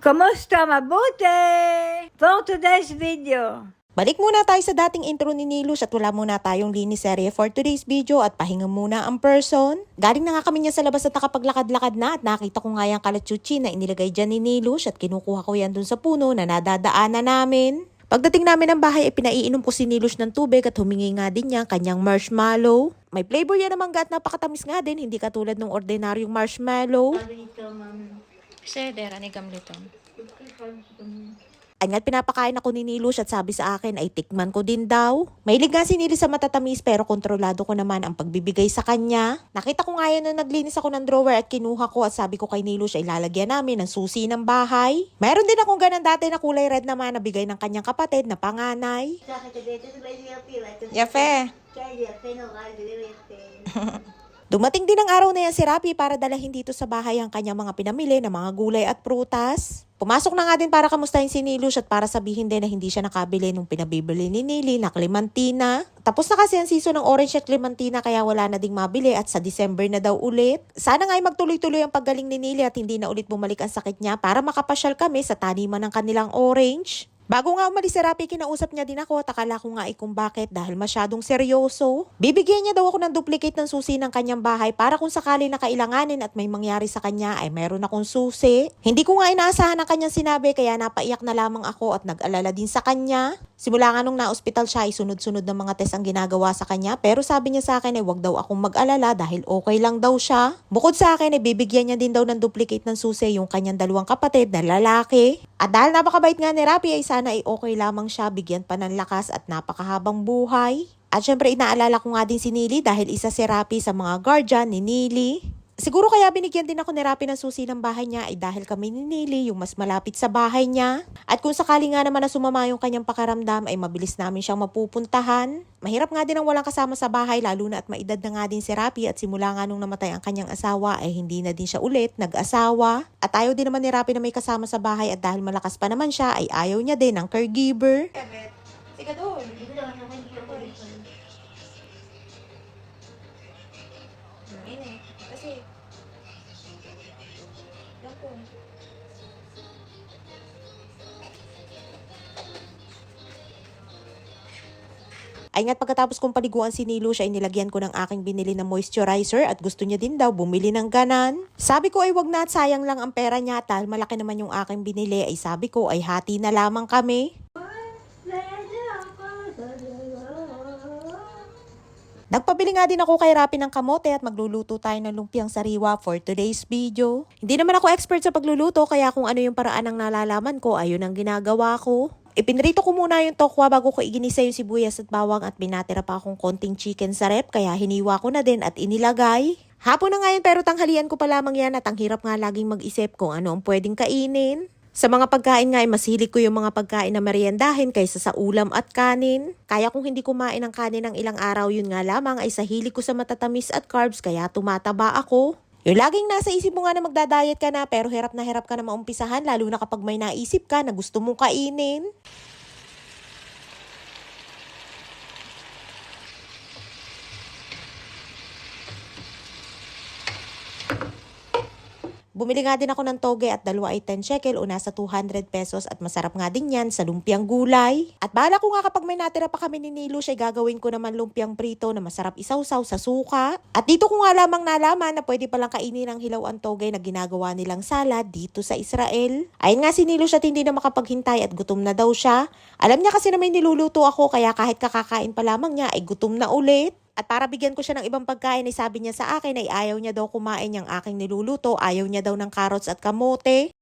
Kumusta? Mabuti! For today's video. Balik muna tayo sa dating intro ni Nilush at wala muna tayong linis serye for today's video at pahinga muna ang person. Galing na nga kami niya sa labas at nakapaglakad-lakad na at nakita ko nga yung kalachuchi na inilagay dyan ni Nilush at kinukuha ko yan dun sa puno na nadadaanan namin. Pagdating namin ng bahay ay pinaiinom ko si Nilush ng tubig at humingi nga din niya kanyang marshmallow. May flavor yan naman at napakatamis nga din, hindi katulad ng ordinaryong marshmallow. Seder, ani gamliton. Ay nga't pinapakain ako ni Nilush at sabi sa akin ay tikman ko din daw. Mahilig nga si Nilush sa matatamis pero kontrolado ko naman ang pagbibigay sa kanya. Nakita ko nga yan nung naglinis ako ng drawer at kinuha ko at sabi ko kay Nilush ay lalagyan namin ng susi ng bahay. Mayroon din akong ganun dati na kulay red naman na bigay ng kanyang kapatid na panganay. Yafe. Dumating din ang araw na yan si Rapi para dalahin dito sa bahay ang kanyang mga pinamili na mga gulay at prutas. Pumasok na nga din para kamustahin si Nilush at para sabihin din na hindi siya nakabili nung pinabibili ni Nili na clementina. Tapos na kasi ang season ng orange at clementina kaya wala na ding mabili at sa December na daw ulit. Sana nga ay magtuloy-tuloy ang paggaling ni Nili at hindi na ulit bumalik ang sakit niya para makapasyal kami sa taniman ng kanilang orange. Bago nga umalis si Rapi, kinausap niya din ako at akala ko nga kung bakit dahil masyadong seryoso. Bibigyan niya daw ako ng duplicate ng susi ng kanyang bahay para kung sakali na kailanganin at may mangyari sa kanya ay meron akong susi. Hindi ko nga inaasahan ang kanyang sinabi kaya napaiyak na lamang ako at nag-alala din sa kanya. Simula nga nung na-ospital siya ay sunod-sunod ng mga test ang ginagawa sa kanya pero sabi niya sa akin ay wag daw akong mag-alala dahil okay lang daw siya. Bukod sa akin ay bibigyan niya din daw ng duplicate ng susi yung kanyang dalawang kapatid na lalaki. At dahil napakabait nga ni Rapi ay sana ay okay lamang siya, bigyan pa ng lakas at napakahabang buhay. At syempre inaalala ko nga din si Nili dahil isa si Rapi sa mga guardian ni Nili. Siguro kaya binigyan din ako ni Rapi ng susi ng bahay niya ay dahil kami ni Nili yung mas malapit sa bahay niya. At kung sakali nga naman na sumama yung kanyang pakaramdam ay mabilis namin siyang mapupuntahan. Mahirap nga din ang walang kasama sa bahay lalo na at maedad na nga din si Rapi at simula nga nung namatay ang kanyang asawa ay hindi na din siya ulit nag-asawa. At ayaw din naman ni Rapi na may kasama sa bahay at dahil malakas pa naman siya ay ayaw niya din ng caregiver. Sige doon. Ini, kasi. Dako. Ay nga't pagkatapos kong paliguan si Nilush ay nilagyan ko ng aking binili na moisturizer at gusto niya din daw bumili ng ganan. Sabi ko ay wag na at sayang lang ang pera niya dahil malaki naman yung aking binili ay sabi ko ay hati na lamang kami. Nagpabili nga din ako kay Rapi ng kamote at magluluto tayo ng lumpiang sariwa for today's video. Hindi naman ako expert sa pagluluto kaya kung ano yung paraan ang nalalaman ko ayun ang ginagawa ko. Ipinrito ko muna yung tokwa bago ko iginisa yung sibuyas at bawang at binatira pa akong konting chicken sa rep kaya hiniwa ko na din at inilagay. Hapon na ngayon pero tanghalian ko pa lamang yan at ang hirap nga laging mag-isip kung ano ang pwedeng kainin. Sa mga pagkain nga ay mas hilig ko yung mga pagkain na meriendahin kaysa sa ulam at kanin. Kaya kung hindi kumain ng kanin ng ilang araw yun nga lamang ay sa hilig ko sa matatamis at carbs kaya tumataba ako. Yung laging nasa isip mo nga na magdadayet ka na pero hirap na maumpisahan lalo na kapag may naisip ka na gusto mong kainin. Bumili nga din ako ng toge at dalawa ay 10 shekel o nasa 200 pesos at masarap nga din yan sa lumpiang gulay. At bahala ko nga kapag may natira pa kami ni Nilush ay gagawin ko naman lumpiang prito na masarap isawsaw sa suka. At dito ko nga lamang nalaman na pwede palang kainin ng hilaw ang toge na ginagawa nilang salad dito sa Israel. Ayun nga si Nilush at hindi na makapaghintay at gutom na daw siya. Alam niya kasi na may niluluto ako kaya kahit kakakain pa lamang niya ay gutom na ulit. At para bigyan ko siya ng ibang pagkain ay sabi niya sa akin ay ayaw niya daw kumain yung aking niluluto, ayaw niya daw ng carrots at kamote.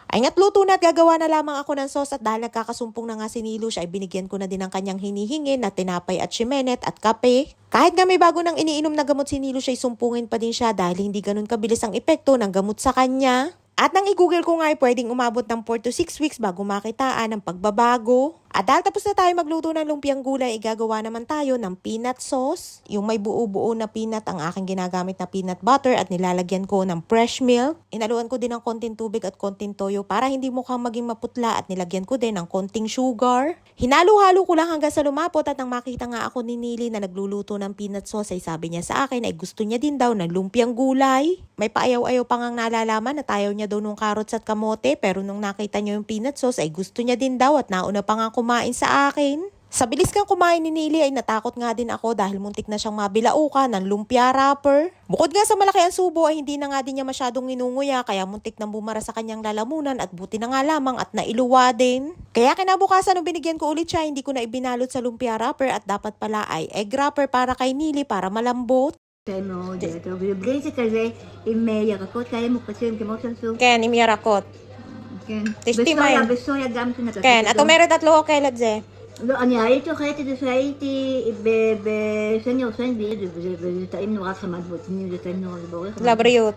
Ay nga't luto na at gagawa na lamang ako ng sauce at dahil nagkakasumpong na nga si Nilush ay binigyan ko na din ng kanyang hinihingi na tinapay at simenet at kape. Kahit nga may bago nang iniinom na gamot si Nilush ay sumpungin pa din siya dahil hindi ganun kabilis ang epekto ng gamot sa kanya. At nang i-google ko nga ay pwedeng umabot ng 4 to 6 weeks bago makitaan ng pagbabago. At dahil tapos na tayo magluto ng lumpiang gulay, igagawa naman tayo ng peanut sauce. Yung may buo-buo na peanut ang aking ginagamit na peanut butter at nilalagyan ko ng fresh milk. Inaluan ko din ng konting tubig at konting toyo para hindi mukhang maging maputla at nilagyan ko din ng konting sugar. Hinalo-halo ko lang hanggang sa lumapot at nang makita nga ako ni Nili na nagluluto ng peanut sauce ay sabi niya sa akin ay gusto niya din daw ng lumpiang gulay. May paayaw-ayaw pa ngang nalalaman at ayaw niya daw nung carrots at kamote pero nung nakita niya yung peanut sauce ay gusto niya din daw at nauna pa nga kumain sa akin. Sa bilis kang kumain ni Nili ay natakot nga din ako dahil muntik na siyang mabilauka ng lumpia wrapper. Bukod nga sa malaki ang subo ay hindi na nga din niya masyadong nginunguya kaya muntik nang bumara sa kanyang lalamunan at buti na nga lamang at nailuwa din. Kaya kinabukasan nung binigyan ko ulit siya hindi ko na ibinalot sa lumpia wrapper at dapat pala ay egg wrapper para kay Nili para malambot. מאוד טוב, ובלי זה כזה עם ירקות כאלה מוקפצים כמו סמסום. כן, עם ירקות. כן. תשתי מים. בסויה גם תנקה. כן, את אומרת את לא אוכלת זה. לא, אני הייתי אוכלת את זה שהייתי בסניור סנדוויץ' וזה טעים נורא חמד בוטנים, זה טעים נורא, זה בורח. לבריאות.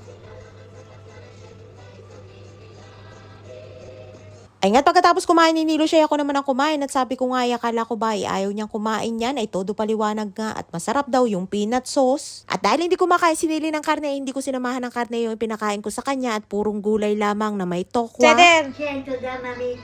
Ay nga't pagkatapos kumain ni Nilo siya ako naman ang kumain at sabi ko nga ay akala ko ba ay ayaw niyang kumain yan ay todo paliwanag nga at masarap daw yung peanut sauce. At dahil hindi kumakain si Nili ng karne hindi ko sinamahan ng karne yung pinakain ko sa kanya at purong gulay lamang na may tokwa. כן, תודה ממי.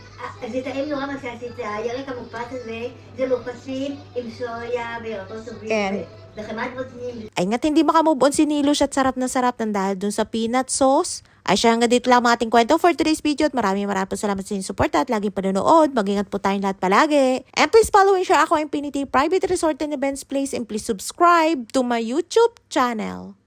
זה טעים נורא מה שעשית, הירק המוקפץ הזה, זה מוקפצים עם סויה וירקות טובים. כן. וחמד בוטנים. Ay nga't hindi makamove on si Nilo at sarap na sarap ng dahil dun sa peanut sauce. Ay siya hanggang dito lang ang ating kwento for today's video at maraming po salamat sa inyong support at laging panonood. Mag-ingat po tayong lahat palagi. And please follow and share ako Infinity Private Resort and Events Place and please subscribe to my YouTube channel.